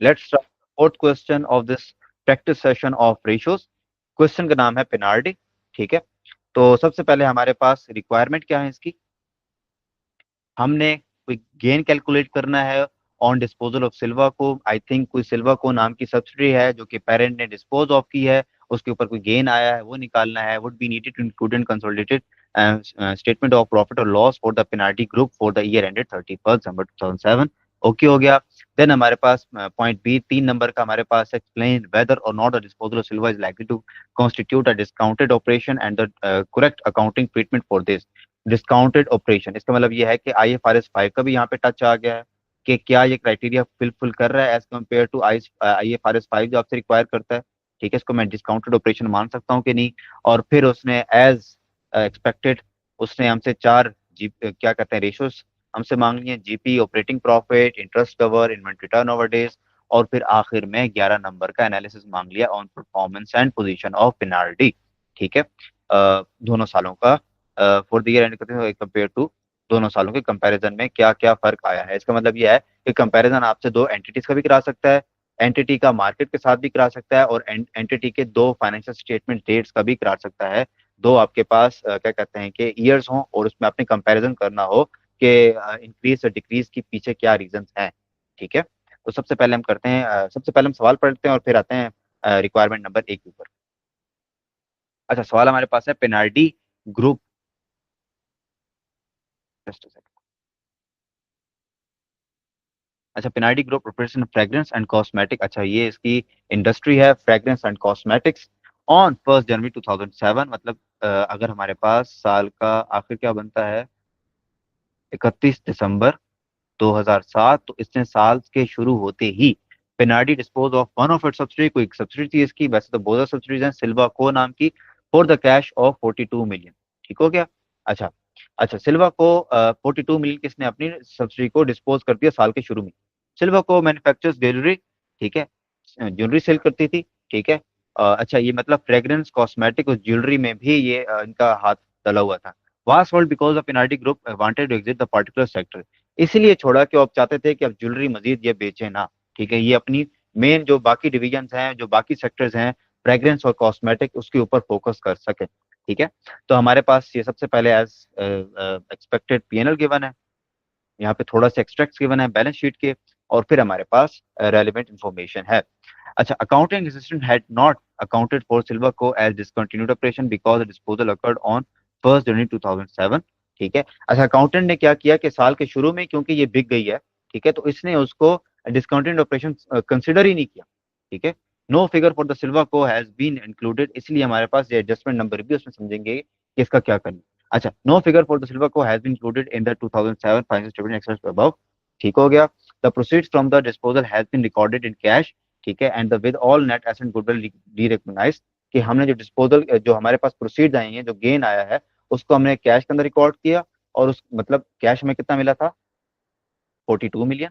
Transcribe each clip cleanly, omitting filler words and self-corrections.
Let's start fourth question of this practice session of ratios. Question का नाम है penalty. ठीक है, तो सबसे पहले हमारे पास रिक्वायरमेंट क्या है इसकी। हमने कोई गेन कैलकुलेट करना है ऑन डिस्पोजल ऑफ सिल्वा को। आई थिंक कोई सिल्वा को नाम की सब्सिडी है जो कि पेरेंट ने डिस्पोज ऑफ की है, उसके ऊपर कोई गेन आया है वो निकालना है। Would be needed to include in consolidated statement of profit और loss for the penalty group for the year ended 31 December 2007। Okay हो गया। देन हमारे पास पॉइंट बी 3 नंबर का हमारे पास एक्सप्लेन वेदर और not the disposal of Silva is likely to constitute a discounted operation and the correct accounting treatment for this. Discounted operation इसका मतलब ये है कि IFRS 5 का भी यहाँ पे टच आ गया है कि क्या ये क्राइटेरिया फिल कर रहा है एज कम्पेयर टू IFRS 5 जो आपसे रिक्वायर करता है। ठीक है, इसको मैं डिस्काउंटेड ऑपरेशन मान सकता हूँ कि नहीं। और फिर उसने एज एक्सपेक्टेड उसने हमसे चार क्या कहते हैं रेशियोज हमसे मांग लिए। GP, operating profit, interest cover, inventory turnover days, और फिर आखिर में 11 नंबर का एनालिसिस मांग लिया on performance and position of Penalty. ठीक है, दोनों सालों का for the year end compare to, दोनों सालों के कंपैरिजन में क्या क्या फर्क आया है। इसका मतलब यह है कि कंपैरिजन आपसे दो एंटिटीज का भी करा सकता है, एंटिटी का मार्केट के साथ भी करा सकता है, और एंटिटी के दो फाइनेंशियल स्टेटमेंट डेट्स का भी करा सकता है। दो आपके पास क्या कहते हैं कि ईयर्स हो और उसमें आपने कंपैरिजन करना हो कि इंक्रीज और डिक्रीज के पीछे क्या रीजन हैं। ठीक है, तो सबसे पहले हम करते हैं सबसे पहले हम सवाल पढ़ते हैं और फिर आते हैं रिक्वायरमेंट नंबर 1 के ऊपर। अच्छा, सवाल हमारे पास है पेनाल्टी ग्रुप। अच्छा, penalty group operation fragrance and cosmetic. अच्छा, ये इसकी इंडस्ट्री है fragrance and cosmetics. On 1 January 2007, मतलब अगर हमारे पास साल का आखिर क्या बनता है 31 दिसंबर 2007, तो इसने साल के शुरू होते ही penalty dispose of one of its subsidy, कोई सब्सिडी थी इसकी, वैसे तो बहुत सब्सिडीज हैं, सिल्वा को नाम की, for the cash of 42 million. ठीक हो गया। अच्छा, अच्छा सिल्वा को 42 मिलियन किसने अपनी सब्सिडी को डिस्पोज कर दिया साल के शुरू में। सिल्वा को मैन्युफैक्चर्स ज्वेलरी। ठीक है, ज्वेलरी सेल करती थी। ठीक है, अच्छा ये मतलब फ्रेग्रेंस कॉस्मेटिक और ज्वेलरी में भी ये इनका हाथ डला हुआ था। Was sold because the penalty group wanted to exit the particular sector. इसीलिए छोड़ा कि आप चाहते थे कि अब ज्वेलरी मजीद ये बेचे ना। ठीक है, ये अपनी मेन जो बाकी डिविजन हैं, जो बाकी सेक्टर्स हैं, फ्रेग्रेंस और कॉस्मेटिक, उसके ऊपर फोकस कर सके। ठीक है, तो हमारे पास ये सबसे पहले एज एक्सपेक्टेड P&L गिवन है, यहाँ पे थोड़ा सा एक्सट्रैक्ट गिवन है बैलेंस शीट के, और फिर हमारे पास रेलिवेंट इंफॉर्मेशन है। अच्छा, accounting assistant had not accounted for Silva Co as discontinued operation because disposal occurred on 1 January 2007। ठीक है, अच्छा अकाउंटेंट ने क्या किया कि साल के शुरू में क्योंकि ये बिक गई है, ठीक है, तो इसने उसको डिसकंटिन्यूड ऑपरेशन कंसिडर ही नहीं किया। ठीक है, no figure for the Silva Co has been included, इसलिए हमारे पास ये एडजस्टमेंट नंबर भी उसमें समझेंगे कि इसका क्या करना। अच्छा, no figure for the Silva Co has been included in the 2007 financial statement access above. ठीक हो गया। The proceeds from the disposal has been recorded in cash. ठीक है, and the with all net asset goodwill derecognise, कि हमने जो disposal जो हमारे पास प्रोसीड्स आए हैं, जो गेन आया है, उसको हमने कैश के अंदर रिकॉर्ड किया, और उस मतलब कैश में कितना मिला था 42 मिलियन।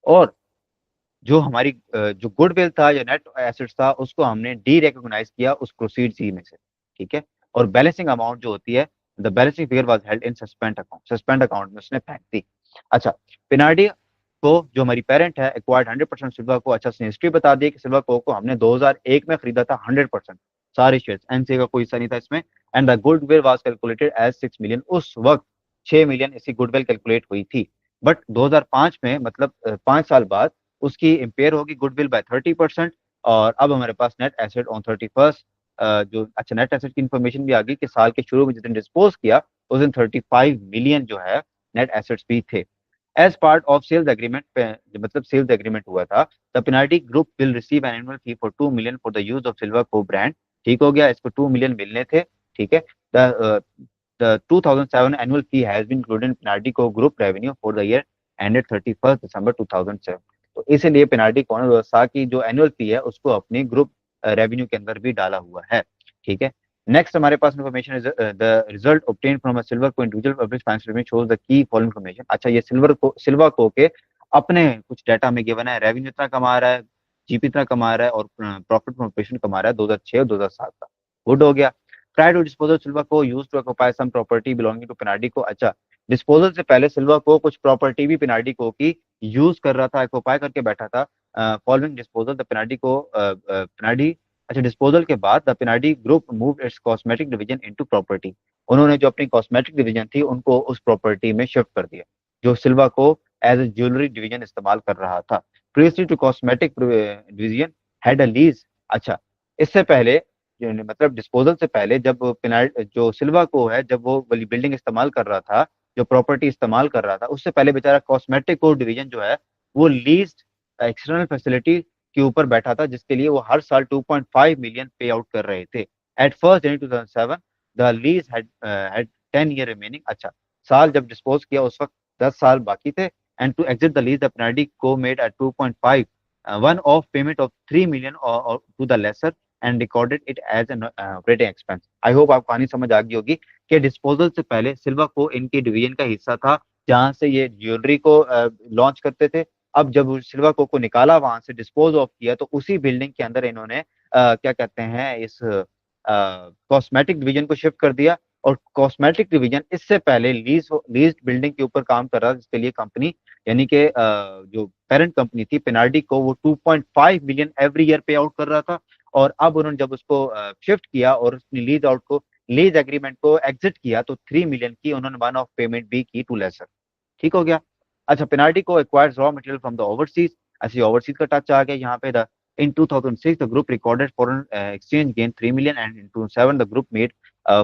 और जो हमारी जो गुडविल था या नेट एसेट्स था, उसको हमने डी रिकॉग्नाइज किया उस प्रोसीड सी में से। ठीक है, और बैलेंसिंग अमाउंट जो होती है, the balancing figure was held in suspend account में उसने फेंक दी। अच्छा, पेनाल्टी को जो हमारी पेरेंट है एक्वायर्ड 100% सिल्वा को। अच्छा, उसने हिस्ट्री बता दी कि सिल्वा को हमने 2001 में खरीदा था 100%, सारे शेयर्स, एनसीए का कोई हिस्सा नहीं था इसमें। And the goodwill was calculated as 6 million, उस वक्त 6 मिलियन इसकी गुडविल कैलकुलेट हुई थी। बट 2005 में, मतलब 5 साल बाद, उसकी इम्पेयर होगी गुडविल बाय 30%। और अब हमारे पास नेट एसेट ऑन 31st जो, अच्छा नेट एसेट की इंफॉर्मेशन भी आ गई कि साल के शुरू में जिस दिन डिस्पोज किया उस दिन 35 मिलियन जो है नेट एसेट्स भी थे। As part of sales agreement, मतलब सेल्स एग्रीमेंट हुआ था, the penalty group will receive an annual fee for 2 million for the use of silver Co brand. ठीक हो गया, इसको 2 मिलियन मिलने थे। ठीक है, the 2007 annual fee has been included in penalty Co group revenue for the year ended 31 December 2007। तो इसीलिए पेनाल्टी कॉर्नर व्यवस्था की जो एनुअल फी है उसको अपने ग्रुप रेवेन्यू के अंदर भी डाला हुआ है। ठीक है, नेक्स्ट हमारे पास information is the result obtain from a silver Co individual publish financial में शोज द की फॉलोइंग इंफॉर्मेशन। अच्छा, ये सिल्वर को के अपने कुछ डाटा में गिवन है, रेवेन्यू इतना कमा रहा है, जीपी इतना कमा रहा है, और प्रॉफिट फ्रॉम ऑपरेशन कमा रहा है 2006 और 2007 का। गुड हो गया। Prior to disposal Silver Co used to occupy some property belonging to Penalty Co. अच्छा, डिस्पोजल से पहले सिल्वा को कुछ प्रॉपर्टी भी पिनार्डी को की यूज कर रहा था, एक्वापाई करके बैठा था। फॉलोइंग डिस्पोजल द पिनार्डी को पिनार्डी अच्छा, डिस्पोजल के बाद the Pinardi group move its cosmetic division into property. उन्होंने जो अपनी कॉस्मेटिक डिवीजन थी उनको उस प्रॉपर्टी में शिफ्ट कर दिया, जो सिल्वा Co as a jewellery division इस्तेमाल कर रहा था। Previously to cosmetic division had a lease. अच्छा, इससे पहले मतलब डिस्पोजल से पहले जब पिनार्ड जो सिल्वा को है, जब वो वाली बिल्डिंग इस्तेमाल कर रहा था, जो प्रॉपर्टी इस्तेमाल कर रहा था, उससे पहले बेचारा कॉस्मेटिक को डिवीजन जो है वो लीज्ड एक्सटर्नल फैसिलिटी के ऊपर बैठा था, जिसके लिए वो हर साल 2.5 मिलियन पे आउट कर रहे थे। At first January 2007 the lease had 10 year remaining. अच्छा, साल जब डिस्पोज किया उस वक्त 10 साल बाकी थे। And to exit the lease the penalty Co made at 2.5 one off payment of 3 million to the lessor and recorded it as an operating expense. I hope आपको कहानी समझ आ गई होगी कि डिस्पोजल से पहले सिल्वा को इनके डिवीजन का हिस्सा था, जहां से ये ज्वेलरी को लॉन्च करते थे। अब जब सिल्वा को निकाला, वहां से डिस्पोज ऑफ किया, तो उसी बिल्डिंग के अंदर इन्होंने क्या कहते हैं, इस कॉस्मेटिक डिवीजन को शिफ्ट कर दिया। और कॉस्मेटिक डिवीजन इससे पहले लीज बिल्डिंग के ऊपर काम कर रहा था, जिसके लिए कंपनी यानी कि जो पेरेंट कंपनी थी पिनार्डी को, वो 2.5 मिलियन एवरी ईयर पे आउट कर रहा था। और अब उन्होंने जब उसको शिफ्ट किया और अपनी लीज एग्रीमेंट को एग्जिट किया, तो 3 मिलियन की उन्होंने वन ऑफ पेमेंट भी की टू लेसर। ठीक हो गया। अच्छा, पेनाल्टी को acquires raw material from the overseas. ऐसे ओवरसीज का टच आ गया यहाँ पे। The in 2006 the group recorded foreign exchange gain 3 million and in 2007 the group made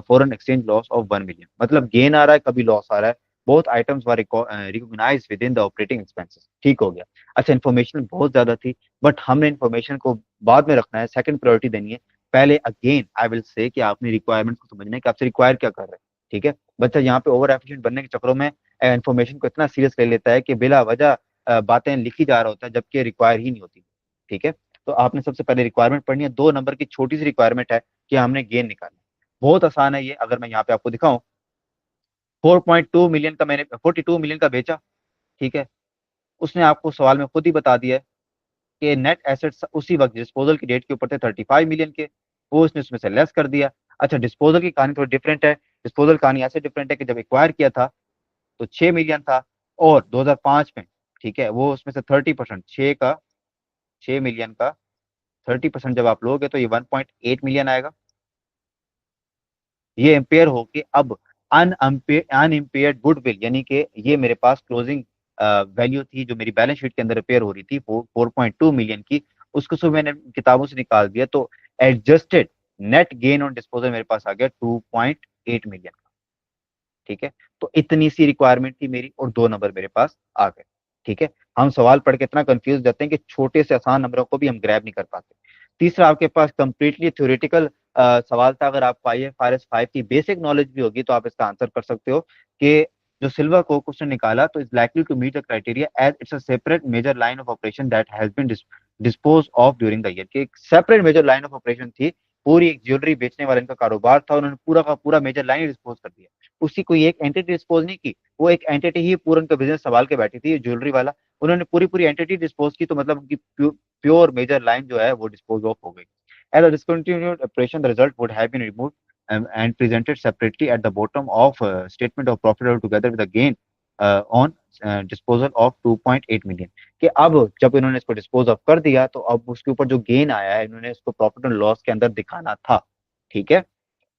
foreign exchange loss of 1 million। मतलब गेन आ रहा है, कभी लॉस आ रहा है। Both items were recognised within the operating expenses. ठीक हो गया। अच्छा, इन्फॉर्मेशन बहुत ज्यादा थी, बट हमने इन्फॉर्मेशन को बाद में रखना है, सेकंड प्रायोरिटी देनी है। पहले अगेन आई विल से कि आपने रिक्वायरमेंट को समझना है कि आपसे रिक्वायर क्या कर रहे हैं। ठीक है, बच्चा यहाँ पे ओवर एफिशिएंट बनने के चक्करों में इन्फॉर्मेशन को इतना सीरियस ले लेता है कि बिला वजह बातें लिखी जा रहा होता है, जबकि रिक्वायर ही नहीं होती। ठीक है, तो आपने सबसे पहले रिक्वायरमेंट पढ़नी है। 2 नंबर की छोटी सी रिक्वायरमेंट है कि हमने गेन निकालना है। बहुत आसान है ये। अगर मैं यहाँ पे आपको दिखाऊं, 4.2 मिलियन का मैंने 42 मिलियन का बेचा। ठीक है, उसने आपको सवाल में खुद ही बता दिया है कि नेट एसेट्स उसी वक्त डिस्पोजल की डेट के ऊपर थे 35 मिलियन के, वो उसने उसमें से लेस कर दिया। अच्छा, डिस्पोजल की कहानी थोड़ी डिफरेंट है। डिस्पोजल कहानी ऐसे डिफरेंट है कि जब एक्वायर किया था तो 6 मिलियन था, और 2005 में, ठीक है, वो उसमें से 30%, 6 मिलियन का 30% जब आप लोगे तो ये 1.8 मिलियन आएगा। ये इम्पेयर होके अब अनइम्पेयर्ड गुडविल, यानी कि ये मेरे पास क्लोजिंग वैल्यू थी जो मेरी बैलेंस शीट के अंदर रिपेयर हो रही थी 4.2 मिलियन की, उसको सुबह मैंने किताबों से निकाल दिया, तो adjusted net gain on disposal मेरे पास आ गया 2.8 मिलियन का। ठीक है, तो इतनी सी रिक्वायरमेंट थी मेरी और 2 नंबर मेरे पास आ गए। ठीक है, हम सवाल पढ़ के इतना कंफ्यूज जाते हैं कि छोटे से आसान नंबरों को भी हम ग्रैब नहीं कर पाते। तीसरा, आपके पास कंप्लीटली थ्योरेटिकल सवाल था। अगर आपको IFRS 5 की बेसिक नॉलेज भी होगी तो आप इसका आंसर कर सकते हो कि जो सिल्वर को क्वेश्चन निकाला, तो is likely to meet the criteria as it's a separate major line of operation that has been dispose of during the year. कि एक separate major line of operation थी, पूरी एक ज्वेलरी बेचने वाले इनका कारोबार था, उन्होंने पूरा का पूरा मेजर लाइन डिस्पोज कर दिया। उसी कोई एक एंटिटी डिस्पोज नहीं की, वो एक एंटिटी ही पूरा उनका बिजनेस संभाल के बैठी थी, ज्वेलरी वाला। उन्होंने पूरी पूरी एंटिटी डिस्पोज की, तो मतलब उनकी प्योर मेजर लाइन जो है वो डिस्पोज ऑफ हो गई। As a discontinued operation, the result would have been removed and presented separately at the bottom of statement of profit or together with a gain on disposal of 2.8 million. कि अब जब इन्होंने इसको dispose of कर दिया, तो अब उसके ऊपर जो गेन आया है, इन्होंने इसको प्रॉफिट एंड लॉस के अंदर दिखाना था। ठीक है,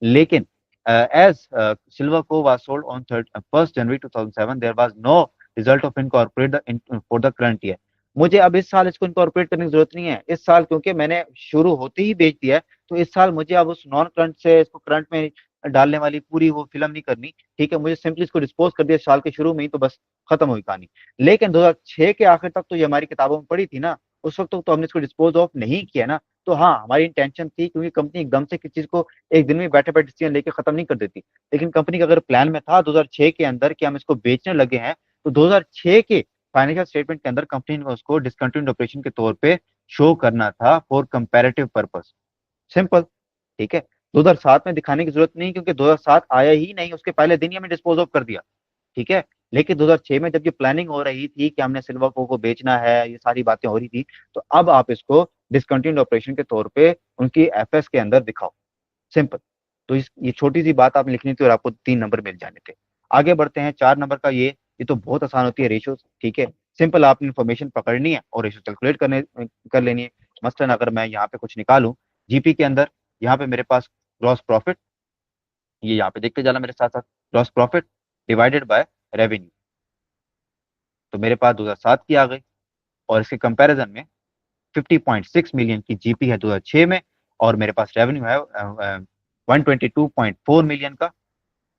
लेकिन as Silverco was sold on 1st January 2007, there was no result of incorporate for the current year। मुझे अब इस साल इसको इनकॉर्पोरेट करने की जरूरत नहीं है इस साल, क्योंकि मैंने शुरू होते ही बेच दिया है। तो इस साल मुझे अब उस नॉन करंट से इसको करंट में डालने वाली पूरी वो फिल्म नहीं करनी। ठीक है, मुझे सिंपली इसको डिस्पोज कर दिया साल के शुरू में ही, तो बस खत्म हुई कहानी। लेकिन 2006 के आखिर तक तो ये हमारी किताबों में पड़ी थी ना, उस वक्त तो हमने इसको डिस्पोज ऑफ नहीं किया ना। तो हाँ, हमारी इंटेंशन थी, क्योंकि कंपनी एकदम से किसी चीज को एक दिन में बैठे बैठे डिसीजन लेके खत्म नहीं कर देती। लेकिन कंपनी का अगर प्लान में था 2006 के अंदर कि हम इसको बेचने लगे हैं, तो 2006 के फाइनेंशियल स्टेटमेंट के अंदर कंपनी ने उसको डिसकंटिन्यूड ऑपरेशन के तौर पे शो करना था फॉर कंपैरेटिव पर्पस। सिंपल। ठीक है, 2007 में दिखाने की जरूरत नहीं, क्योंकि 2007 आया ही नहीं, उसके पहले दिन ही हमें डिस्पोज ऑफ कर दिया। ठीक है, लेकिन 2006 में जब ये प्लानिंग हो रही थी कि हमने सिल्वर को बेचना है, ये सारी बातें हो रही थी, तो अब आप इसको डिसकंटिन्यूड ऑपरेशन के तौर पे उनकी एफएस के अंदर दिखाओ। सिंपल। तो ये छोटी सी बात आपने लिखनी थी और आपको 3 नंबर मिल जाने थे। आगे बढ़ते हैं 4 नंबर का, ये तो बहुत आसान होती है रेशियोज, ठीक है। सिंपल आपने इन्फॉर्मेशन पकड़नी है और रेशियो कैलकुलेट करने कर लेनी है। मसलन अगर मैं यहाँ पे कुछ निकालूं जीपी के अंदर, यहाँ पे मेरे पास ग्रॉस प्रॉफिट, ये यहाँ पे देखते जाना मेरे साथ साथ, gross profit divided by revenue, तो मेरे पास 2007 की आ गई। और इसके कंपैरिजन में 50.6 मिलियन की जीपी है 2006 में, और मेरे पास रेवेन्यू है 122.4 मिलियन का,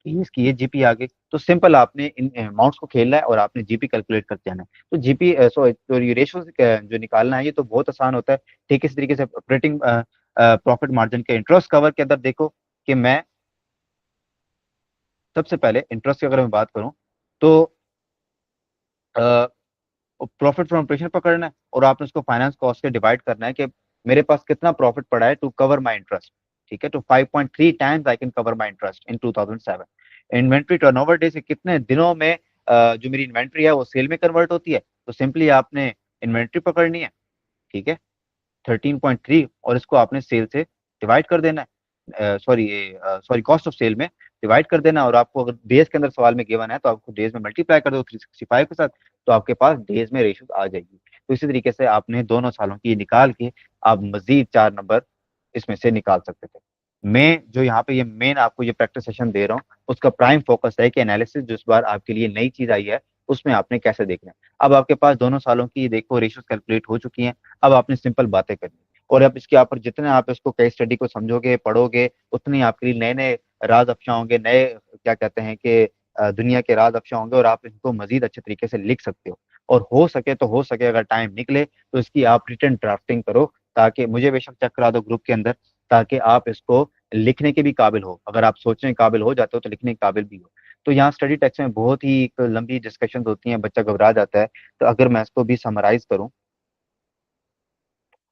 ये इसकी ये जीपी आ गई। तो सिंपल आपने इन अमाउंट्स को खेलना है और आपने जीपी कैलकुलेट करते जाना है। तो जीपी सो तो ये रेशो जो निकालना है ये तो बहुत आसान होता है। ठीक इस तरीके से ऑपरेटिंग प्रॉफिट मार्जिन के इंटरेस्ट कवर के अंदर देखो कि मैं सबसे पहले इंटरेस्ट की अगर मैं बात करूं तो प्रॉफिट फ्रॉम ऑपरेशन पकड़ना है और आपने उसको फाइनेंस कॉस्ट से डिवाइड करना है कि मेरे पास कितना प्रॉफिट पड़ा है टू कवर माई इंटरेस्ट। ठीक है, तो 5.3 times I can cover my interest in 2007। Inventory turnover day से कितने दिनों में जो मेरी इन्वेंट्री है वो सेल में कन्वर्ट होती है, तो सिंपली आपने इन्वेंट्री पकड़नी है, ठीक है, 13.3, और इसको आपने सेल से डिवाइड कर देना है, सॉरी कॉस्ट ऑफ सेल में डिवाइड कर देना। और आपको अगर डेज के अंदर सवाल में गिवन है तो आपको डेज में मल्टीप्लाई कर दो 365 के साथ, तो आपके पास डेज में रेशियो आ जाएगी। तो इसी तरीके से आपने दोनों सालों की निकाल के आप मजीद 4 नंबर इसमें से निकाल सकते थे। मैं जो यहाँ पे ये मेन आपको ये प्रैक्टिस सेशन दे रहा हूँ उसका प्राइम फोकस है कि एनालिसिस जो इस बार आपके लिए नई चीज आई है उसमें आपने कैसे देखना है। अब आपके पास दोनों सालों की देखो रेशियोज कैलकुलेट हो चुकी हैं, अब आपने सिंपल बातें करनी है। और अब इसके ऊपर जितने आप इसको केस स्टडी को समझोगे पढ़ोगे उतने ही आपके लिए नए नए राज अफशा होंगे, नए क्या कहते हैं कि दुनिया के राज अफशा होंगे, और आप इनको मजीद अच्छे तरीके से लिख सकते हो। और हो सके अगर टाइम निकले तो इसकी आप रिटर्न ड्राफ्टिंग करो, ताकि मुझे बेशक चेक करा दो ग्रुप के अंदर, ताकि आप इसको लिखने के भी काबिल हो। अगर आप सोचने के काबिल हो जाते हो तो लिखने के काबिल भी हो। तो यहाँ स्टडी टेक्स्ट में बहुत ही एक लंबी डिस्कशन होती हैं, बच्चा घबरा जाता है। तो अगर मैं इसको भी समराइज करूँ,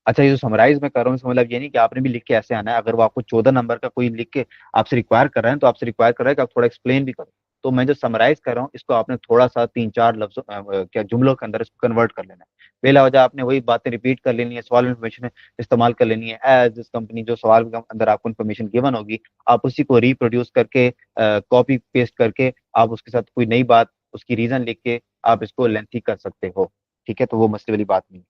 अच्छा ये जो समराइज मैं कर रहा हूँ इसका मतलब ये नहीं कि आपने भी लिख के ऐसे आना है। अगर वो आपको 14 नंबर का कोई लिख के आपसे रिक्वायर कर रहे हैं तो आपसे रिक्वायर कर रहा है कि आप थोड़ा एक्सप्लेन भी करो। तो मैं जो समराइज कर रहा हूँ इसको आपने थोड़ा सा 3-4 लफ्जों क्या जुमलों के अंदर इसको कन्वर्ट कर लेना है। बेला वजह आपने वही बातें रिपीट कर लेनी है, सवाल इन्फॉर्मेशन इस्तेमाल कर लेनी है। एज दिस कंपनी जो सवाल के अंदर आपको इन्फॉर्मेशन गिवन होगी आप उसी को रिप्रोड्यूस करके कॉपी पेस्ट करके आप उसके साथ कोई नई बात उसकी रीजन लिख के आप इसको लेंथी कर सकते हो। ठीक है, तो वो मसले वाली बात नहीं।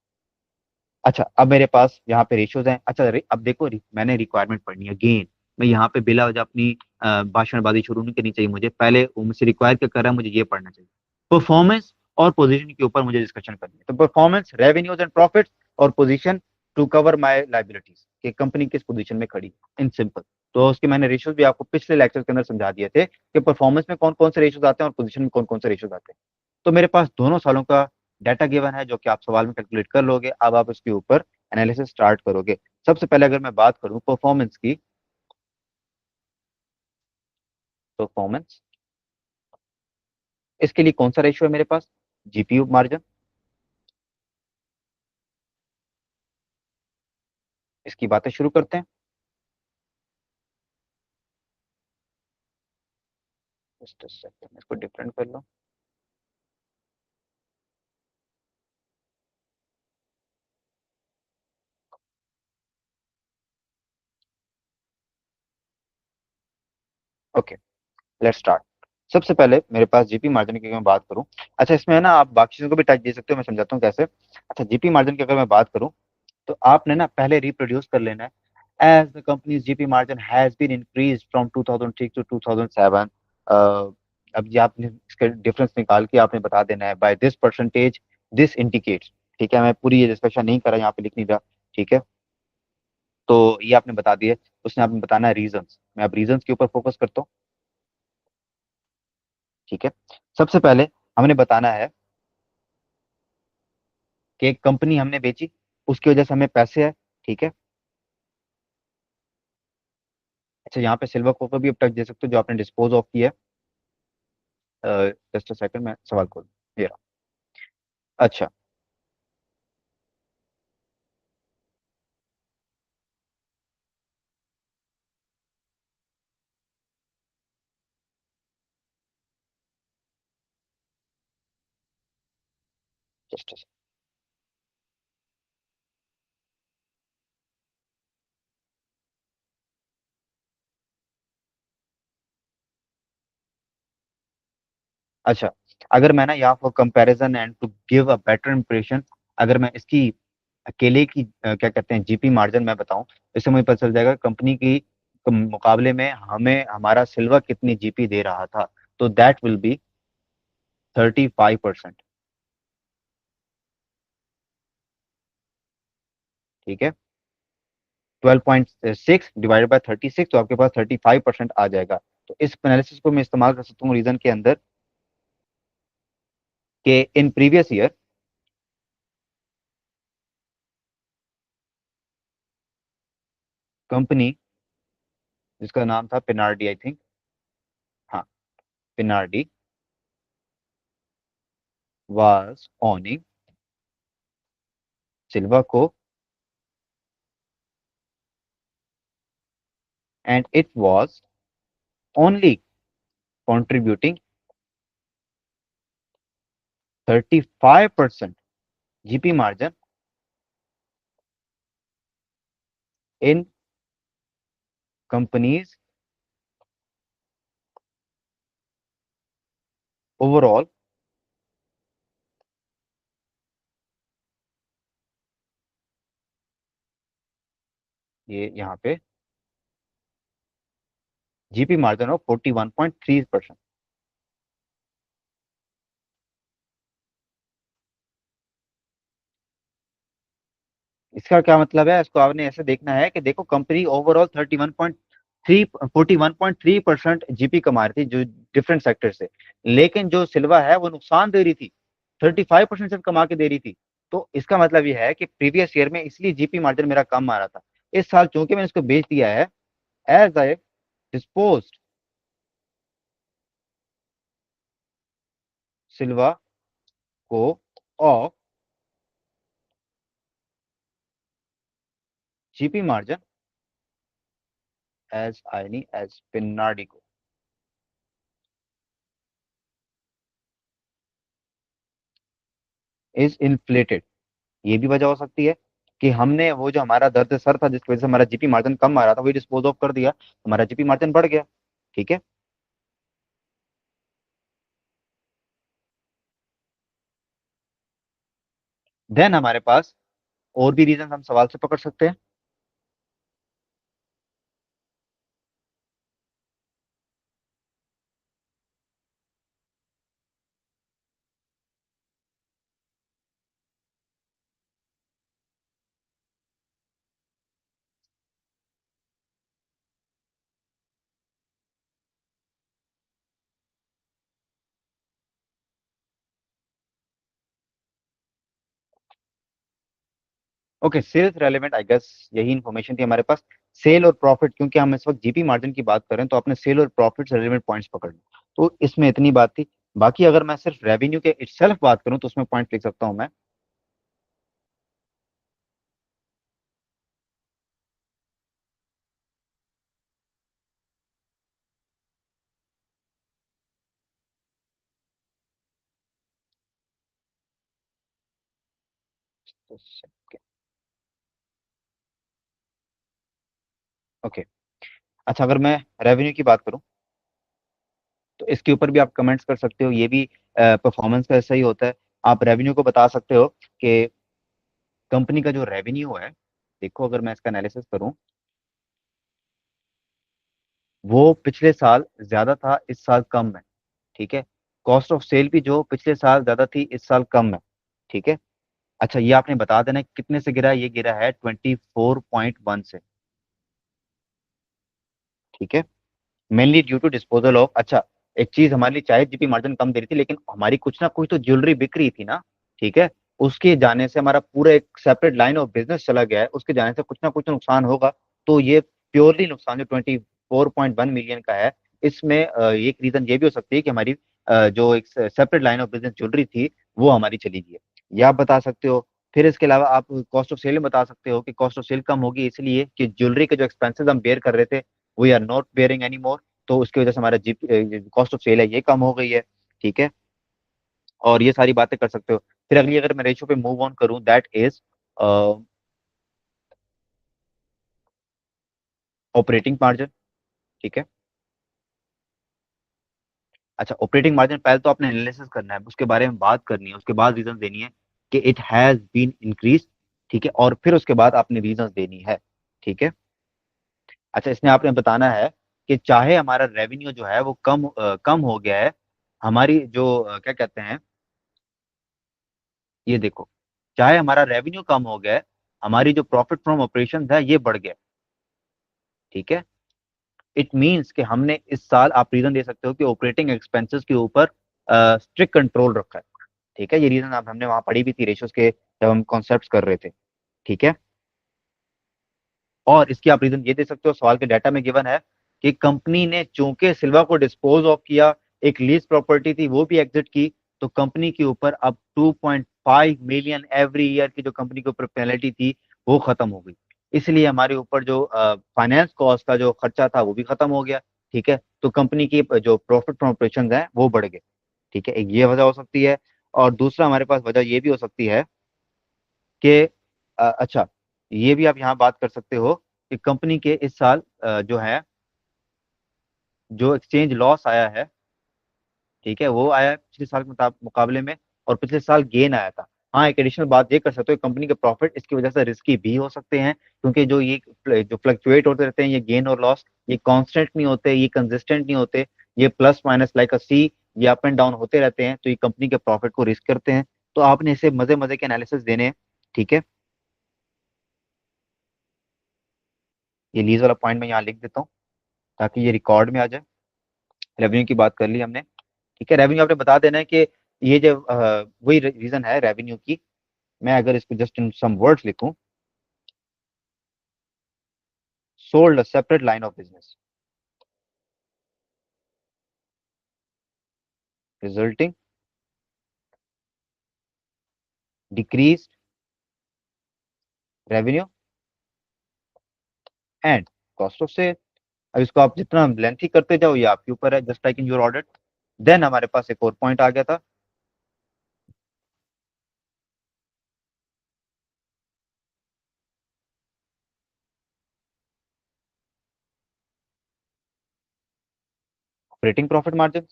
अच्छा अब मेरे पास यहाँ पे रेशियोज हैं। अच्छा अब देखो मैंने रिक्वायरमेंट पढ़नी है गेन, मैं यहाँ पे बिला वजह अपनी भाषणबाजी शुरू नहीं करनी चाहिए। मुझे पहले वो मुझसे रिक्वायर क्या कर रहा है, मुझे ये पढ़ना चाहिए। परफॉर्मेंस और पोजीशन के ऊपर मुझे डिस्कशन करनी है। तो परफॉर्मेंस रेवेन्यूज एंड प्रॉफिट्स, और position to cover my liabilities, कि कंपनी किस पोजीशन में खड़ी है इन सिंपल। तो उसके मैंने रेशियोज भी आपको पिछले लेक्चर के अंदर समझा दिए थे कि परफॉर्मेंस में कौन कौन से रेशियोज आते हैं और पोजीशन में कौन कौन से रेशियोज आते हैं। तो मेरे पास दोनों सालों का डाटा गिवन है जो कि आप सवाल में कैलकुलेट कर लोगे। अब आप इसके ऊपर एनालिसिस स्टार्ट करोगे। सबसे पहले अगर मैं बात करूं परफॉर्मेंस की, परफॉर्मेंस इसके लिए कौन सा रेशियो है मेरे पास, जीपीयू मार्जिन। इसकी बातें शुरू करते हैं। जस्ट अ सेकंड, इसको डिफरेंट कर लो। Okay, let's start. सबसे पहले मेरे पास जीपी मार्जिन की अगर मैं बात करूं, अच्छा इसमें है ना आप बाकी चीजों को भी टच दे सकते हो, मैं समझाता हूँ कैसे। अच्छा जीपी मार्जिन की अगर मैं बात करूं तो आपने ना पहले रिप्रोड्यूस कर लेना है। As the company's GP margin has been increase from 2006 to 2007, अब ये आपने इसका डिफरेंस निकाल के आपने बता देना है by this percentage this indicates. ठीक है, मैं पूरी ये डिस्कशन नहीं कर रहा यहाँ पे, लिख नहीं रहा। ठीक है, तो ये आपने बता दिए। उसने आपने बताना है रीजंस, मैं अब रीजंस के ऊपर फोकस करता हूँ। ठीक है, सबसे पहले हमने बताना है कि एक कंपनी हमने बेची, उसकी वजह से हमें पैसे आए। ठीक है, अच्छा यहाँ पे सिल्वर कॉपर भी अब टच दे सकते हो जो आपने डिस्पोज ऑफ किया है। जस्ट अ सेकंड, मैं सवाल खोल, ये रहा। अच्छा, जस्ट अच्छा, अगर मैं ना यहाँ for comparison and to give a better impression, अगर मैं इसकी अकेले की क्या कहते हैं जीपी मार्जिन मैं बताऊं, इससे मुझे पता चल जाएगा कंपनी की मुकाबले में हमें हमारा सिल्वर कितनी जीपी दे रहा था। तो दैट विल बी 35%। ठीक है, 12.6 डिवाइडेड बाय 36, तो आपके पास 35% आ जाएगा। तो इस एनालिसिस को मैं इस्तेमाल कर सकता हूँ रीजन के अंदर कि इन प्रीवियस ईयर कंपनी, जिसका नाम था पिनार्डी आई थिंक, हाँ, पिनार्डी वाज ओनिंग सिल्वा को, and it was only contributing 35% GP margin in companies overall ये यहाँ पे जीपी मार्जिन ऑफ 41.3%। इसका क्या मतलब है, इसको आपने ऐसे देखना है कि देखो कंपनी ओवरऑल 41.3 जीपी कमा रही थी जो डिफरेंट सेक्टर से, लेकिन जो सिल्वा है वो नुकसान दे रही थी, 35% सिर्फ कमा के दे रही थी। तो इसका मतलब ये है कि प्रीवियस ईयर में इसलिए जीपी मार्जिन मेरा कम आ रहा था। इस साल चूंकि मैंने इसको बेच दिया है, as I dispose Silva Co of GP margin as I knee as Pinardi Co is inflated. ये भी वजह हो सकती है कि हमने वो जो हमारा दर्द सर था जिसकी वजह से हमारा जीपी मार्जिन कम आ रहा था वही डिस्पोज ऑफ कर दिया, हमारा जीपी मार्जिन बढ़ गया। ठीक है, देन हमारे पास और भी रीजन हम सवाल से पकड़ सकते हैं। Okay, sales relevant I guess यही इन्फॉर्मेशन थी हमारे पास। सेल और प्रॉफिट, क्योंकि हम इस वक्त जीपी मार्जिन की बात करें तो अपने सेल और प्रॉफिट से रेलेवेंट पॉइंट्स पकड़ लें। तो इसमें इतनी बात थी। बाकी अगर मैं सिर्फ रेवेन्यू के इटसेल्फ बात करूं तो उसमें पॉइंट लिख सकता हूं मैं। ओके, अच्छा, अगर मैं रेवेन्यू की बात करूं तो इसके ऊपर भी आप कमेंट्स कर सकते हो, ये भी परफॉर्मेंस का ऐसा ही होता है। आप रेवेन्यू को बता सकते हो कि कंपनी का जो रेवेन्यू है, देखो अगर मैं इसका एनालिसिस करूं, वो पिछले साल ज्यादा था, इस साल कम है। ठीक है, कॉस्ट ऑफ सेल भी जो पिछले साल ज्यादा थी इस साल कम है। ठीक है, अच्छा ये आपने बता देना है कितने से गिरा है, ये गिरा है 24.1 से। ठीक है, mainly due to disposal of, अच्छा एक चीज हमारे लिए चाहे जीपी मार्जिन कम दे रही थी लेकिन हमारी कुछ ना कुछ तो ज्वेलरी बिक रही थी ना। ठीक है, उसके जाने से हमारा पूरा एक सेपरेट लाइन ऑफ बिजनेस चला गया है, उसके जाने से कुछ ना कुछ तो नुकसान होगा। तो ये प्योरली नुकसान जो 24.1 मिलियन का है, इसमें एक रीजन ये भी हो सकती है कि हमारी जो एक separate line of business jewellery थी वो हमारी चली गई है। ये आप बता सकते हो। फिर इसके अलावा आप कॉस्ट ऑफ सेल में बता सकते हो कि कॉस्ट ऑफ सेल कम होगी इसलिए कि ज्वेलरी के जो एक्सपेंसेस हम बेयर कर रहे थे we are not bearing any more, तो उसकी वजह से हमारा जी कॉस्ट ऑफ सेल है ये कम हो गई है। ठीक है, और ये सारी बातें कर सकते हो। फिर अगली अगर मैं रेशियो पे मूव ऑन करूं, दैट इज ऑपरेटिंग मार्जिन। ठीक है, अच्छा, ऑपरेटिंग मार्जिन पहले तो आपने एनालिसिस करना है, उसके बारे में बात करनी है, उसके बाद रीजन देनी है कि इट हैज बीन इंक्रीज, ठीक है, और फिर उसके बाद आपने रीजन देनी है, ठीक है। अच्छा, इसमें आपने बताना है कि चाहे हमारा रेवेन्यू जो है वो कम हो गया है, हमारी जो क्या कहते हैं, ये देखो, चाहे हमारा रेवेन्यू कम हो गया है, हमारी जो प्रॉफिट फ्रॉम ऑपरेशन है ये बढ़ गया, ठीक है। इट मीन्स कि हमने इस साल, आप रीजन दे सकते हो कि ऑपरेटिंग एक्सपेंसेस के ऊपर स्ट्रिक्ट कंट्रोल रखा है, ठीक है। ये रीजन आप हमने वहां पढ़ी भी थी रेशियोज के, जब हम कॉन्सेप्ट कर रहे थे, ठीक है। और इसकी आप रीजन ये दे सकते हो, सवाल के डाटा में गिवन है कि कंपनी ने चूंकि सिल्वा को डिस्पोज ऑफ किया, एक लीज प्रॉपर्टी थी वो भी एग्जिट की, तो कंपनी के ऊपर अब 2.5 मिलियन एवरी ईयर की जो कंपनी के ऊपर पेनल्टी थी वो खत्म हो गई। इसलिए हमारे ऊपर जो फाइनेंस कॉस्ट का जो खर्चा था वो भी खत्म हो गया, ठीक है। तो कंपनी की जो प्रॉफिट फ्रॉम ऑपरेशन है वो बढ़ गए, ठीक है। एक ये वजह हो सकती है, और दूसरा हमारे पास वजह ये भी हो सकती है कि अच्छा, ये भी आप यहाँ बात कर सकते हो कि कंपनी के इस साल जो है, जो एक्सचेंज लॉस आया है, ठीक है, वो आया है पिछले साल के मुकाबले में, और पिछले साल गेन आया था। हाँ, एक एडिशनल बात ये कर सकते हो, कंपनी के प्रॉफिट इसकी वजह से रिस्की भी हो सकते हैं, क्योंकि जो फ्लक्चुएट होते रहते हैं ये गेन और लॉस, ये कांस्टेंट नहीं होते, ये कंसिस्टेंट नहीं होते, ये प्लस माइनस लाइक अ सी, ये अप एंड डाउन होते रहते हैं, तो ये कंपनी के प्रॉफिट को रिस्क करते हैं। तो आपने इसे मजे मजे के एनालिसिस देने हैं, ठीक है। ये लीज वाला पॉइंट मैं यहाँ लिख देता हूँ ताकि ये रिकॉर्ड में आ जाए। रेवेन्यू की बात कर ली हमने, ठीक है। रेवेन्यू आपने बता देना है कि ये जो वही रीजन है रेवेन्यू की। मैं अगर इसको जस्ट इन सम वर्ड्स लिखूं, sold a separate line of business resulting decrease revenue and cost of sale. अब इसको आप जितना लेंथी करते जाओ ये आपके ऊपर है, just like in your audit. Then हमारे पास एक और पॉइंट आ गया था, ऑपरेटिंग प्रॉफिट मार्जिन।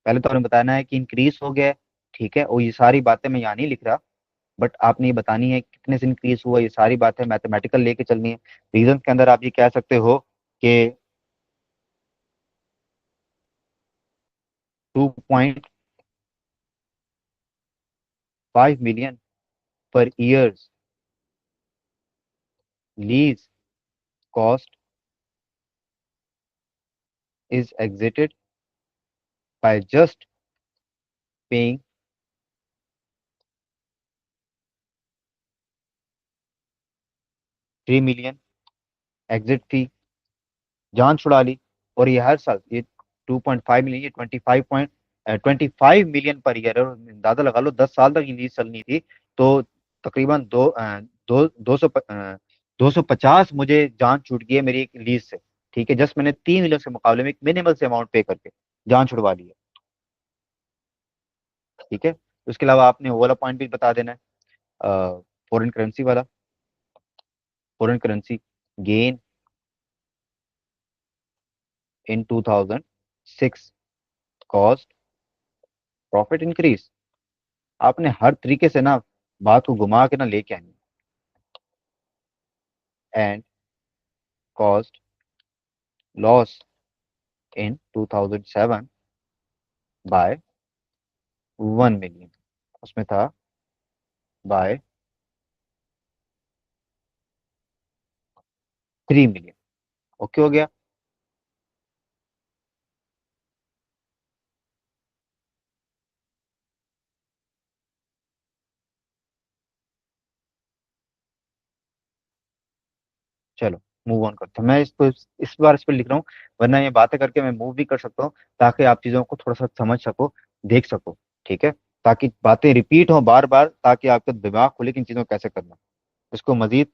पहले तो हमें बताना है कि इंक्रीज हो गया है, ठीक है, और ये सारी बातें मैं यहाँ नहीं लिख रहा, बट आपने ये बतानी है कितने से इंक्रीज हुआ, ये सारी बातें मैथमेटिकल लेके चलनी है। रीजन के अंदर आप ये कह सकते हो कि 2.5 million per year lease cost is exited by just paying 3 million exit fee, जान छुड़ा ली। और ये हर साल ये 2.5 मिलियन, ये 25 मिलियन पर ईयर है, और अंदाजा लगा लो 10 साल तक ये लीज चलनी थी, तो तकरीबन दो सौ पचास मुझे जान छूट गई है मेरी एक लीज से, ठीक है। जस्ट मैंने 3 मिलियन के मुकाबले में एक मिनिमल से अमाउंट पे करके जान छुड़वा ली है, ठीक है। उसके अलावा आपने वो वाला पॉइंट भी बता देना है, फॉरेन करेंसी वाला, foreign currency gain in 2006 cost profit increase. आपने हर तरीके से ना बात को घुमा के ना लेके आनी, and cost loss in 2007 by 1 million, उसमें था बाय 3 मिलियन। ओके हो गया। चलो मूव ऑन करते हैं, मैं इसको इस बार इस पर लिख रहा हूँ, वरना ये बातें करके मैं मूव भी कर सकता हूँ, ताकि आप चीजों को थोड़ा सा समझ सको, देख सको, ठीक है, ताकि बातें रिपीट हो बार बार, ताकि आपका दिमाग खुले कि इन चीजों को कैसे करना है। इसको मजीद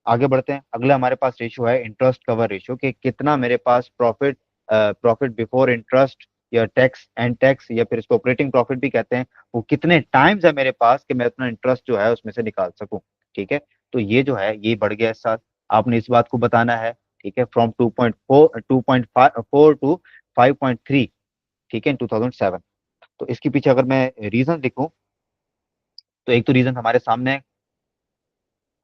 आगे बढ़ते हैं। अगला हमारे पास रेशियो है इंटरेस्ट कवर रेशियो, कि कितना मेरे पास प्रॉफिट बिफोर इंटरेस्ट या टैक्स एंड टैक्स, या फिर इसको ऑपरेटिंग प्रॉफिट भी कहते हैं, वो कितने टाइम्स है मेरे पास कि मैं अपना इंटरेस्ट जो है उसमें से निकाल सकूं, ठीक है। तो ये जो है ये बढ़ गया इस साल। आपने इस बात को बताना है, ठीक है, फ्रॉम 2.4 टू 5.3, ठीक है, इन 2007। तो इसके पीछे अगर मैं रीजन लिखूं, तो एक तो रीजन हमारे सामने है,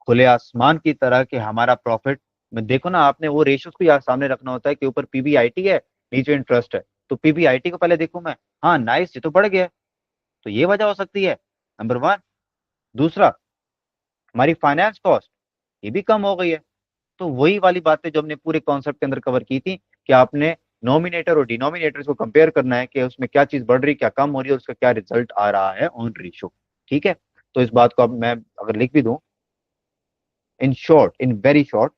खुले आसमान की तरह कि हमारा प्रॉफिट में देखो ना, आपने वो रेशियोज को यार सामने रखना होता है कि ऊपर पीबीआईटी है, नीचे इंटरेस्ट है, तो पीबीआईटी को पहले देखूं मैं, हाँ नाइस, ये तो बढ़ गया, तो ये वजह हो सकती है, नंबर वन। दूसरा, हमारी फाइनेंस कॉस्ट ये भी कम हो गई है। तो वही वाली बातें जो हमने पूरे कॉन्सेप्ट के अंदर कवर की थी, कि आपने नॉमिनेटर और डिनोमिनेटर को कंपेयर करना है कि उसमें क्या चीज बढ़ रही, क्या कम हो रही है, और उसका क्या रिजल्ट आ रहा है ऑन रेशियो। ठीक है, तो इस बात को अब मैं अगर लिख भी दूं, in short, in very short,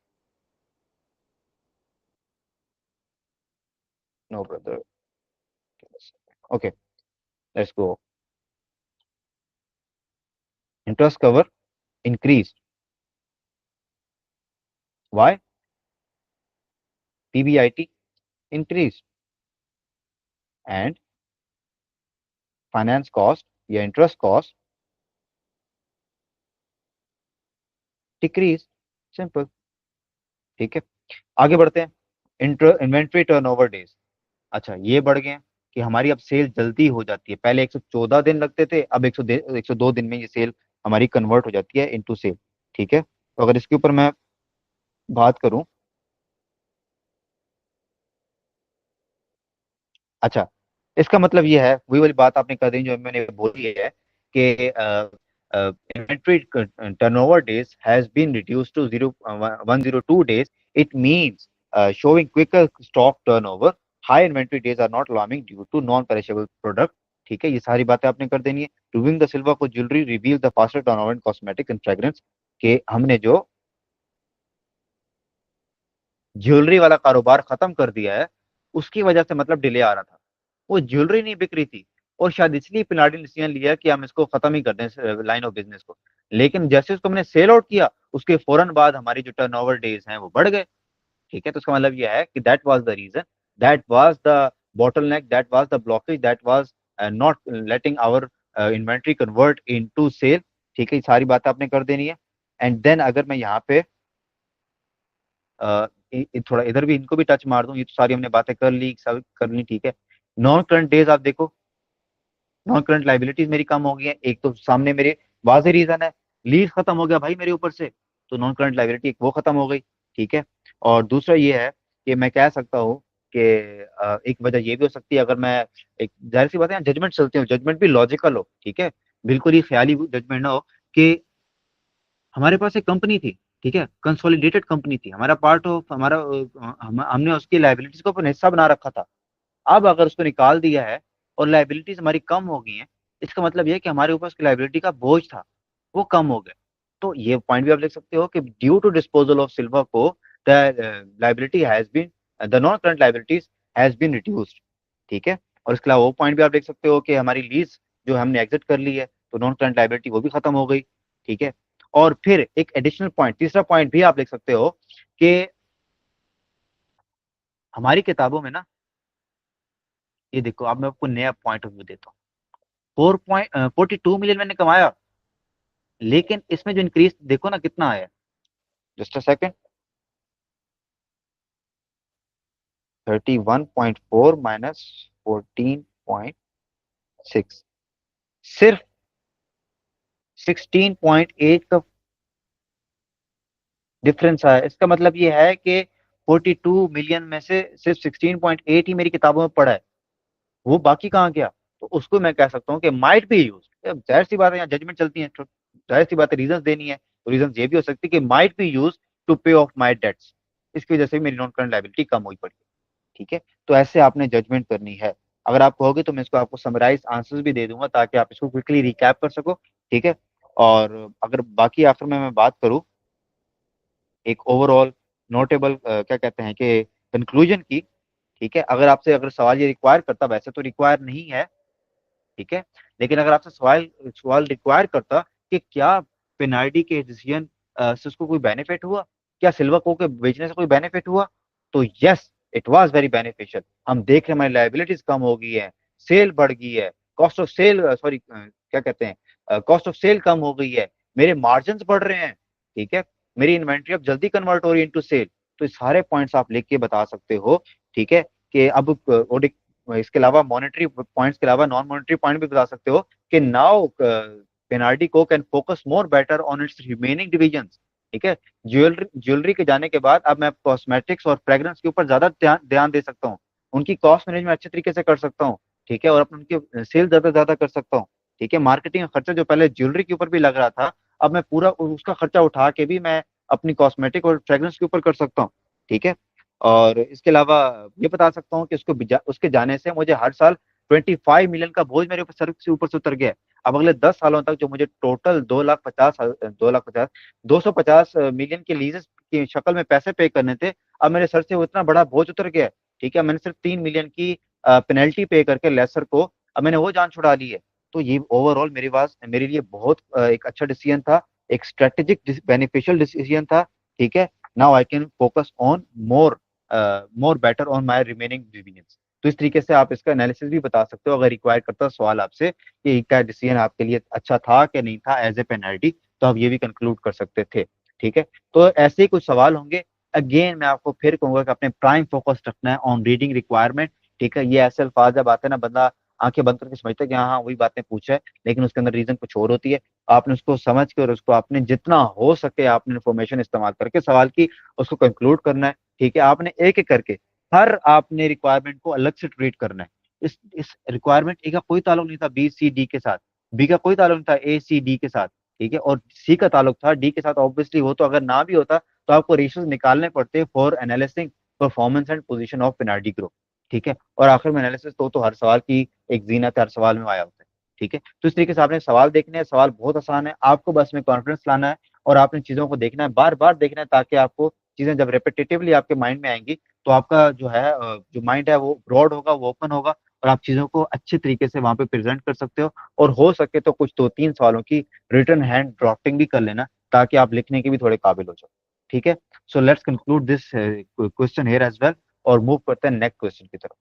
no brother, okay, let's go. Interest cover increase, why? PBIT increase, and finance cost या इंटरेस्ट कॉस्ट डिक्रीज, सिंपल। ठीक है, आगे बढ़ते हैं। इन्वेंट्री टर्नओवर डेज, अच्छा ये बढ़ गए हैं कि हमारी अब सेल जल्दी हो जाती है। पहले 114 दिन लगते थे, अब 102 दिन में ये सेल हमारी कन्वर्ट हो जाती है इनटू सेल। ठीक है, तो अगर इसके ऊपर मैं बात करूं, अच्छा, इसका मतलब ये है, वही वाली बात आपने कर दी जो मैंने बोली है कि inventory turnover days has been reduced to 102 days. It means showing quicker stock turnover, high inventory days are not alarming due to non perishable product। ठीक है, ये सारी बातें आपने कर देनी है। डूइंग द सिल्वर को jewellery reveal the faster turnover in cosmetic and fragrance, के हमने जो ज्वेलरी वाला कारोबार खत्म कर दिया है, उसकी वजह से मतलब डिले आ रहा था, वो ज्वेलरी नहीं बिक रही थी, और शायद इसलिए पिनाडी ने डिसीजन लिया कि हम इसको खत्म ही कर दें लाइन ऑफ बिजनेस को। लेकिन जैसे उसको हमने सेल आउट किया, उसके फौरन बाद हमारी जो टर्नओवर डेज हैं वो बढ़ गए। ठीक है, तो उसका मतलब यह है कि that was the reason, that was the bottleneck, that was the blockage, that was not letting our inventory convert into sale। ठीक है, ये सारी बातें आपने कर देनी है। एंड देन अगर मैं यहाँ पे थोड़ा इधर भी इनको भी टच मार दूं, ये तो सारी हमने बातें कर ली, सब कर ली। ठीक है, नॉन करंट डेज आप देखो, नॉन करंट लाइबिलिटीज मेरी कम हो गई है, एक तो सामने मेरे वाजे रीजन है, लीज खत्म हो गया भाई मेरे ऊपर से, तो नॉन करंट लाइबिलिटी एक वो खत्म हो गई। ठीक है, और दूसरा ये है कि मैं कह सकता हूँ कि एक वजह ये भी हो सकती है, अगर मैं, एक जाहिर सी बात है, जजमेंट चलते हो, जजमेंट भी लॉजिकल हो, ठीक है, बिल्कुल ही ख्याली जजमेंट ना हो, कि हमारे पास एक कंपनी थी, ठीक है, कंसोलिडेटेड कंपनी थी, हमारा पार्ट ऑफ हमारा हमने उसकी लाइबिलिटीज को अपना हिस्सा बना रखा था। अब अगर उसको निकाल दिया है और लाइबिलिटीज हमारी कम हो गई हैं, इसका मतलब ये है कि हमारे ऊपर उसकी लाइबिलिटी का बोझ था, वो कम हो गया। तो ये पॉइंट भी आप लिख सकते हो कि due to disposal of silver Co the liability has been, the non current liabilities has been reduced. ठीक है, और इसके अलावा वो पॉइंट भी आप लिख सकते हो कि हमारी लीज जो हमने एग्जिट कर ली है, तो नॉन करंट लाइबिलिटी वो भी खत्म हो गई। ठीक है, और फिर एक एडिशनल पॉइंट, तीसरा पॉइंट भी आप लिख सकते हो कि हमारी किताबों में ना, ये देखो, अब मैं आपको नया पॉइंट ऑफ व्यू देता हूँ। 4.42 मिलियन मैंने कमाया, लेकिन इसमें जो इंक्रीज देखो ना कितना आया, जस्ट अ सेकेंड, 31.4 माइनस 14.6, सिर्फ 16.8 का डिफरेंस आया। इसका मतलब ये है कि 42 मिलियन में से सिर्फ 16.8 ही मेरी किताबों में पड़ा है, वो बाकी कहाँ गया? तो उसको मैं कह सकता हूँ कि माइट बी यूज, जाहिर सी बात है, यहाँ जजमेंट चलती है, तो जाहिर सी बात है रीजन देनी है, तो रीजन ये भी हो सकती है कि माइट बी यूज टू पे ऑफ माई डेट्स, इसकी वजह से मेरी नॉन करंट लाइबिलिटी कम हुई पड़ी। ठीक है, तो ऐसे आपने जजमेंट करनी है। अगर आप कहोगे तो मैं इसको आपको समराइज आंसर्स भी दे दूंगा, ताकि आप इसको क्विकली रिकैप कर सको। ठीक है, और अगर बाकी आखिर में मैं बात करूं, एक ओवरऑल नोटेबल क्या कहते हैं कि कंक्लूजन की, ठीक है, अगर आपसे अगर सवाल ये रिक्वायर करता, वैसे तो रिक्वायर नहीं है, ठीक है, लेकिन अगर आपसे सवाल सवाल रिक्वायर करता कि क्या पेनाल्टी के डिसीजन से उसको कोई बेनिफिट हुआ, क्या सिल्वर को के बेचने से कोई बेनिफिट हुआ, तो yes, it was very beneficial. हम देख रहे हैं हमारी लाइबिलिटीज कम हो गई है, सेल बढ़ गई है, कॉस्ट ऑफ सेल, सॉरी क्या कहते हैं, कॉस्ट ऑफ सेल कम हो गई है, मेरे मार्जिन बढ़ रहे हैं। ठीक है, मेरी इन्वेंट्री अब जल्दी कन्वर्ट हो रही है इनटू सेल। तो ये सारे पॉइंट्स आप लिख के बता सकते हो, ठीक है, कि अब ऑडिट, इसके अलावा मॉनेटरी पॉइंट्स के अलावा नॉन मॉनेटरी पॉइंट भी बता सकते हो कि नाउ पेनाल्टी को can focus more better on it's remaining divisions. ठीक है, ज्वेलरी के जाने के बाद अब मैं कॉस्मेटिक्स और फ्रेग्रेंस के ऊपर ज्यादा ध्यान दे सकता हूँ, उनकी कॉस्ट मैनेजमेंट अच्छे तरीके से कर सकता हूँ, ठीक है, और अपने उनके सेल ज्यादा ज्यादा कर सकता हूँ। ठीक है, मार्केटिंग का खर्चा जो पहले ज्वेलरी के ऊपर भी लग रहा था, अब मैं पूरा उसका खर्चा उठा के भी मैं अपनी कॉस्मेटिक और फ्रेग्रेंस के ऊपर कर सकता हूँ। ठीक है, और इसके अलावा ये बता सकता हूँ कि उसके जाने से मुझे हर साल 25 मिलियन का बोझ मेरे ऊपर सर से ऊपर से उतर गया है। अब अगले 10 सालों तक जो मुझे टोटल 250 मिलियन के लीजेस की शक्ल में पैसे पे करने थे, अब मेरे सर से वो इतना बड़ा बोझ उतर गया है। ठीक है, मैंने सिर्फ 3 मिलियन की पेनल्टी पे करके लेसर को अब मैंने वो जान छुड़ा ली है। तो ये ओवरऑल मेरे लिए बहुत एक अच्छा डिसीजन था, एक स्ट्रेटेजिक बेनिफिशियल डिसीजन था। ठीक है, now I can focus on more more better on my remaining divisions. तो इस तरीके से आप इसका एनालिसिस भी बता सकते हो, अगर रिक्वायर करता सवाल आपसे कि क्या डिसीजन आपके लिए अच्छा था कि नहीं था एज ए पेनल्टी, तो आप ये भी कंक्लूड कर सकते थे। ठीक है, तो ऐसे ही कुछ सवाल होंगे। अगेन मैं आपको फिर कहूंगा कि अपने प्राइम फोकस रखना है ऑन रीडिंग रिक्वायरमेंट। ठीक है, ये ऐसे अल्फाज जब आते हैं ना, बंदा आंखें बंद करके समझता है कि हाँ हाँ वही बातें पूछा है, लेकिन उसके अंदर रीजन कुछ और होती है। आपने उसको समझ के और उसको आपने जितना हो सके आपने इन्फॉर्मेशन इस्तेमाल करके सवाल की उसको कंक्लूड करना है। ठीक है, आपने एक एक करके हर आपने रिक्वायरमेंट को अलग से ट्रीट करना है। इस रिक्वायरमेंट ए का कोई ताल्लुक नहीं था बी सी डी के साथ, बी का कोई ताल्लुक नहीं था ए सी डी के साथ, ठीक है, और सी का ताल्लुक था डी के साथ। ऑब्वियसली वो तो अगर ना भी होता तो आपको रेशियोज निकालने पड़ते for analysing performance and position of penalty group. ठीक है, और आखिर में एनालिसिस तो हर सवाल की एक जीनत है, हर सवाल में आया होता है। ठीक है, तो इस तरीके से आपने सवाल देखने हैं, सवाल बहुत आसान है, आपको बस में कॉन्फिडेंस लाना है और आपने चीजों को देखना है, बार बार देखना है, ताकि आपको चीजें जब रेपिटेटिवली आपके माइंड में आएंगी तो आपका जो है जो माइंड है वो ब्रॉड होगा, वो ओपन होगा, और आप चीजों को अच्छे तरीके से वहां पे प्रेजेंट कर सकते हो। और हो सके तो कुछ 2-3 सवालों की रिटर्न हैंड ड्राफ्टिंग भी कर लेना, ताकि आप लिखने के भी थोड़े काबिल हो जाओ। ठीक है, so let's conclude this question here as well और मूव करते हैं नेक्स्ट क्वेश्चन की तरफ।